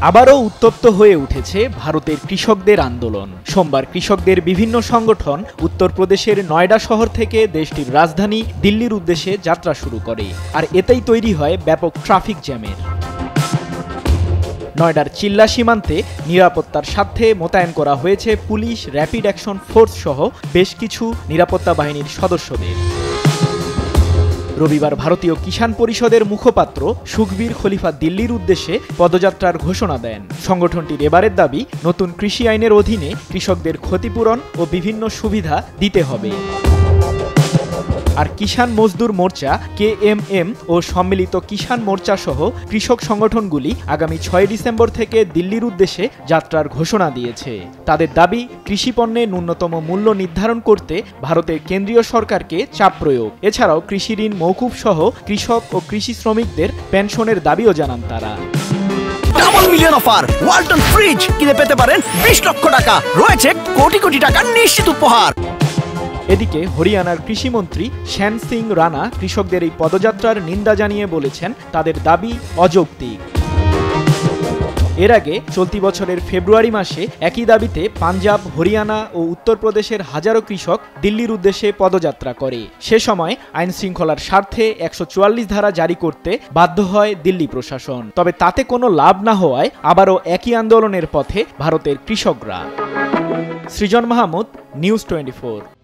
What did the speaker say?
আবারও উত্তপ্ত হয়ে উঠেছে ভারতের কৃষকদের আন্দোলন। সোমবার কৃষকদের বিভিন্ন সংগঠন উত্তরপ্রদেশের নয়ডা শহর থেকে দেশটির রাজধানী দিল্লির উদ্দেশ্যে যাত্রা শুরু করে, আর এতেই তৈরি হয় ব্যাপক ট্রাফিক জ্যামের। নয়ডার চিল্লা সীমান্তে নিরাপত্তার স্বার্থে মোতায়েন করা হয়েছে পুলিশ, র্যাপিড অ্যাকশন ফোর্স সহ বেশ কিছু নিরাপত্তা বাহিনীর সদস্যদের। রবিবার ভারতীয় কিষাণ পরিষদের মুখপাত্র সুখবীর খলিফা দিল্লির উদ্দেশ্যে পদযাত্রার ঘোষণা দেন। সংগঠনটির এবারের দাবি, নতুন কৃষি আইনের অধীনে কৃষকদের ক্ষতিপূরণ ও বিভিন্ন সুবিধা দিতে হবে। আর কিষাণ মজদুর মোর্চা, KMM ও সম্মিলিত কিষাণ মোর্চা সহ কৃষক সংগঠনগুলি আগামী 6 ডিসেম্বর থেকে দিল্লির উদ্দেশ্যে যাত্রার ঘোষণা দিয়েছে। তাদের দাবি, কৃষিপণ্যে ন্যূনতম মূল্য নির্ধারণ করতে ভারতের কেন্দ্রীয় সরকারকে চাপ প্রয়োগ। এছাড়াও কৃষি ঋণ মওকুফ সহ কৃষক ও কৃষি শ্রমিকদের পেনশনের দাবিও জানান তারা। Double million offer, Walton fridge কিনে পেতে পারেন 20 লক্ষ টাকা, রয়েছে কোটি কোটি টাকার নিশ্চিত উপহার। এদিকে হরিয়ানার কৃষিমন্ত্রী শ্যান সিং রানা কৃষকদের এই পদযাত্রার নিন্দা জানিয়ে বলেছেন, তাদের দাবি অযৌক্তিক। এর আগে চলতি বছরের ফেব্রুয়ারি মাসে একই দাবিতে পাঞ্জাব, হরিয়ানা ও উত্তরপ্রদেশের হাজারো কৃষক দিল্লির উদ্দেশ্যে পদযাত্রা করে। সে সময় আইন শৃঙ্খলার স্বার্থে 144 ধারা জারি করতে বাধ্য হয় দিল্লি প্রশাসন। তবে তাতে কোনো লাভ না হওয়ায় আবারও একই আন্দোলনের পথে ভারতের কৃষকরা। সৃজন মাহমুদ, নিউজ 24।